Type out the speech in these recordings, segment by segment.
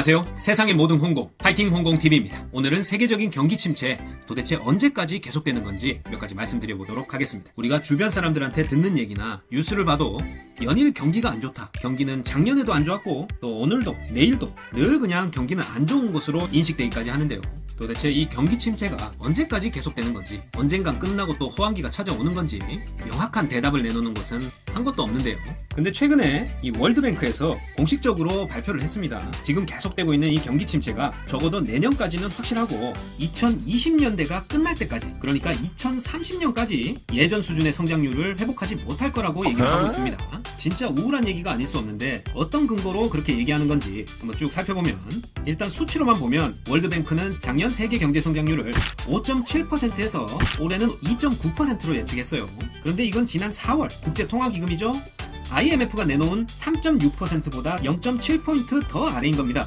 안녕하세요. 세상의 모든 홍콩, 파이팅 홍콩TV입니다. 오늘은 세계적인 경기 침체 도대체 언제까지 계속되는 건지 몇 가지 말씀드려보도록 하겠습니다. 우리가 주변 사람들한테 듣는 얘기나 뉴스를 봐도 연일 경기가 안 좋다. 경기는 작년에도 안 좋았고 또 오늘도 내일도 늘 그냥 경기는 안 좋은 것으로 인식되기까지 하는데요. 도대체 이 경기 침체가 언제까지 계속되는 건지, 언젠간 끝나고 또 호황기가 찾아오는 건지 명확한 대답을 내놓는 것은 한 것도 없는데요. 근데 최근에 이 월드뱅크에서 공식적으로 발표를 했습니다. 지금 계속되고 있는 이 경기 침체가 적어도 내년까지는 확실하고 2020년대가 끝날 때까지, 그러니까 2030년까지 예전 수준의 성장률을 회복하지 못할 거라고 얘기를 하고 있습니다. 진짜 우울한 얘기가 아닐 수 없는데 어떤 근거로 그렇게 얘기하는 건지 한번 쭉 살펴보면, 일단 수치로만 보면 월드뱅크는 작년 세계 경제 성장률을 5.7%에서 올해는 2.9%로 예측했어요. 그런데 이건 지난 4월 국제통화기금이죠. IMF가 내놓은 3.6%보다 0.7포인트 더 아래인 겁니다.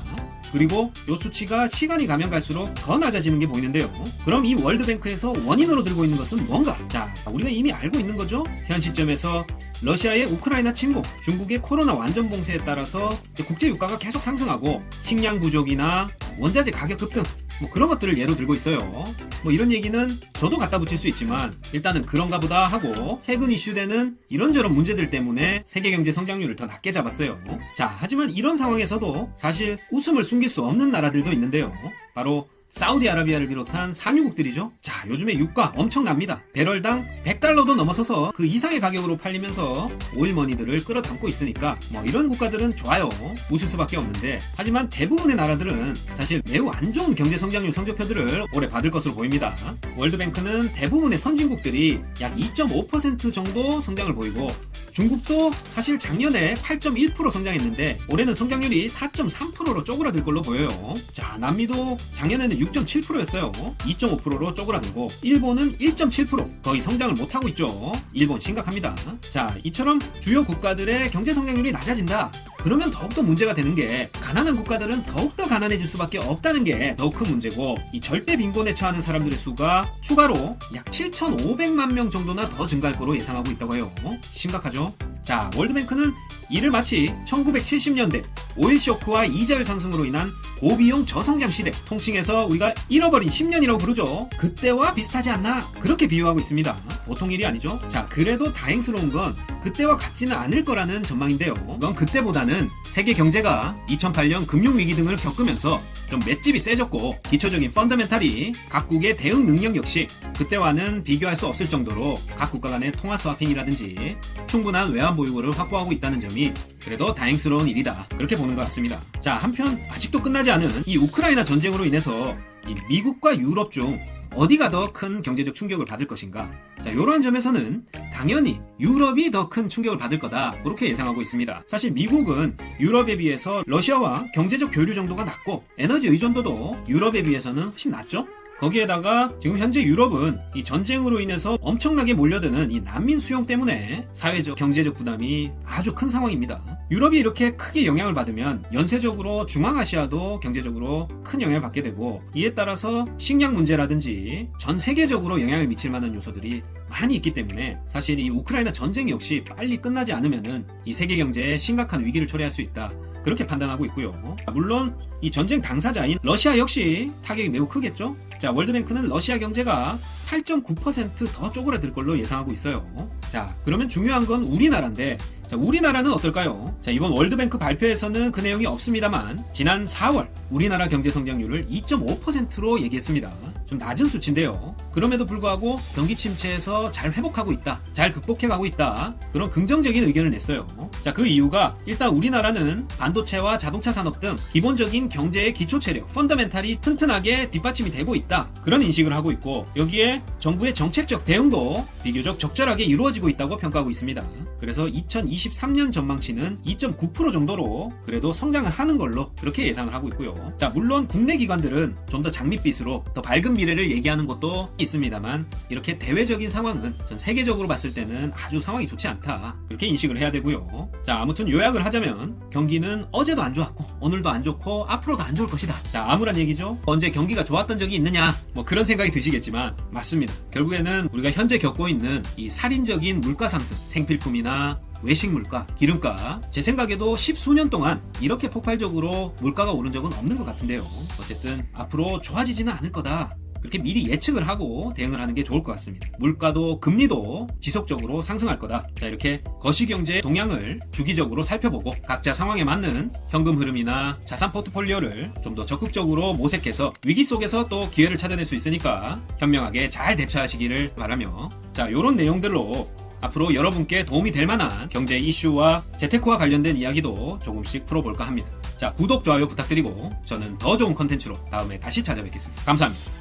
그리고 이 수치가 시간이 가면 갈수록 더 낮아지는 게 보이는데요. 그럼 이 월드뱅크에서 원인으로 들고 있는 것은 뭔가? 자, 우리가 이미 알고 있는 거죠. 현 시점에서 러시아의 우크라이나 침공, 중국의 코로나 완전 봉쇄에 따라서 국제 유가가 계속 상승하고 식량 부족이나 원자재 가격 급등, 그런 것들을 예로 들고 있어요. 이런 얘기는 저도 갖다 붙일 수 있지만 일단은 그런가 보다 하고 최근 이슈되는 이런저런 문제들 때문에 세계 경제 성장률을 더 낮게 잡았어요. 자, 하지만 이런 상황에서도 사실 웃음을 숨길 수 없는 나라들도 있는데요. 바로 사우디아라비아를 비롯한 산유국들이죠. 자, 요즘에 유가 엄청납니다. 배럴당 $100도 넘어서서 그 이상의 가격으로 팔리면서 오일머니들을 끌어담고 있으니까 이런 국가들은 좋아요. 웃을 수밖에 없는데, 하지만 대부분의 나라들은 사실 매우 안 좋은 경제 성장률 성적표들을 올해 받을 것으로 보입니다. 월드뱅크는 대부분의 선진국들이 약 2.5% 정도 성장을 보이고, 중국도 사실 작년에 8.1% 성장했는데 올해는 성장률이 4.3%로 쪼그라들 걸로 보여요. 자, 남미도 작년에는 6.7%였어요. 2.5%로 쪼그라들고, 일본은 1.7%, 거의 성장을 못하고 있죠. 일본 심각합니다. 자, 이처럼 주요 국가들의 경제 성장률이 낮아진다. 그러면 더욱더 문제가 되는 게, 가난한 국가들은 더욱더 가난해질 수밖에 없다는 게 더 큰 문제고, 이 절대 빈곤에 처하는 사람들의 수가 추가로 약 7,500만 명 정도나 더 증가할 거로 예상하고 있다고 해요. 심각하죠? 자, 월드뱅크는 이를 마치 1970년대 오일 쇼크와 이자율 상승으로 인한 고비용 저성장 시대, 통칭해서 우리가 잃어버린 10년이라고 부르죠. 그때와 비슷하지 않나? 그렇게 비유하고 있습니다. 보통 일이 아니죠. 자, 그래도 다행스러운 건 그때와 같지는 않을 거라는 전망인데요. 이건 그때보다는 세계 경제가 2008년 금융위기 등을 겪으면서 좀 맷집이 세졌고, 기초적인 펀더멘탈이 각국의 대응 능력 역시 그때와는 비교할 수 없을 정도로 각 국가 간의 통화 스와핑이라든지 충분한 외환 보유고를 확보하고 있다는 점이 그래도 다행스러운 일이다, 그렇게 보는 것 같습니다. 자, 한편 아직도 끝나지 않은 이 우크라이나 전쟁으로 인해서 이 미국과 유럽 중 어디가 더 큰 경제적 충격을 받을 것인가? 자, 이러한 점에서는 당연히 유럽이 더 큰 충격을 받을 거다, 그렇게 예상하고 있습니다. 사실 미국은 유럽에 비해서 러시아와 경제적 교류 정도가 낮고 에너지 의존도도 유럽에 비해서는 훨씬 낮죠? 거기에다가 지금 현재 유럽은 이 전쟁으로 인해서 엄청나게 몰려드는 이 난민 수용 때문에 사회적, 경제적 부담이 아주 큰 상황입니다. 유럽이 이렇게 크게 영향을 받으면 연쇄적으로 중앙아시아도 경제적으로 큰 영향을 받게 되고, 이에 따라서 식량 문제라든지 전 세계적으로 영향을 미칠 만한 요소들이 많이 있기 때문에 사실 이 우크라이나 전쟁 역시 빨리 끝나지 않으면은 이 세계 경제에 심각한 위기를 초래할 수 있다, 그렇게 판단하고 있고요. 물론 이 전쟁 당사자인 러시아 역시 타격이 매우 크겠죠. 자, 월드뱅크는 러시아 경제가 8.9% 더 쪼그라들 걸로 예상하고 있어요. 자, 그러면 중요한 건 우리나라인데, 자, 우리나라는 어떨까요? 자, 이번 월드뱅크 발표에서는 그 내용이 없습니다만 지난 4월 우리나라 경제 성장률을 2.5%로 얘기했습니다. 좀 낮은 수치인데요. 그럼에도 불구하고 경기 침체에서 잘 회복하고 있다, 잘 극복해가고 있다, 그런 긍정적인 의견을 냈어요. 자, 그 이유가 일단 우리나라는 반도체와 자동차 산업 등 기본적인 경제의 기초 체력, 펀더멘탈이 튼튼하게 뒷받침이 되고 있다, 그런 인식을 하고 있고, 여기에 정부의 정책적 대응도 비교적 적절하게 이루어지고 있다고 평가하고 있습니다. 그래서 2023년 전망치는 2.9% 정도로 그래도 성장을 하는 걸로 그렇게 예상을 하고 있고요. 자, 물론 국내 기관들은 좀 더 장밋빛으로 더 밝은 미래를 얘기하는 것도 있습니다만, 이렇게 대외적인 상황은 전 세계적으로 봤을 때는 아주 상황이 좋지 않다, 그렇게 인식을 해야 되고요. 자, 아무튼 요약을 하자면 경기는 어제도 안 좋았고 오늘도 안 좋고 앞으로도 안 좋을 것이다. 자, 암울한 얘기죠. 언제 경기가 좋았던 적이 있느냐, 그런 생각이 드시겠지만 맞습니다. 결국에는 우리가 현재 겪고 있는 이 살인적인 물가 상승, 생필품이나 외식 물가, 기름가, 제 생각에도 10수년 동안 이렇게 폭발적으로 물가가 오른 적은 없는 것 같은데요. 어쨌든 앞으로 좋아지지는 않을 거다. 그렇게 미리 예측을 하고 대응을 하는 게 좋을 것 같습니다. 물가도 금리도 지속적으로 상승할 거다. 자, 이렇게 거시경제의 동향을 주기적으로 살펴보고 각자 상황에 맞는 현금 흐름이나 자산 포트폴리오를 좀 더 적극적으로 모색해서 위기 속에서 또 기회를 찾아낼 수 있으니까 현명하게 잘 대처하시기를 바라며, 자, 요런 내용들로 앞으로 여러분께 도움이 될 만한 경제 이슈와 재테크와 관련된 이야기도 조금씩 풀어볼까 합니다. 자, 구독, 좋아요 부탁드리고 저는 더 좋은 컨텐츠로 다음에 다시 찾아뵙겠습니다. 감사합니다.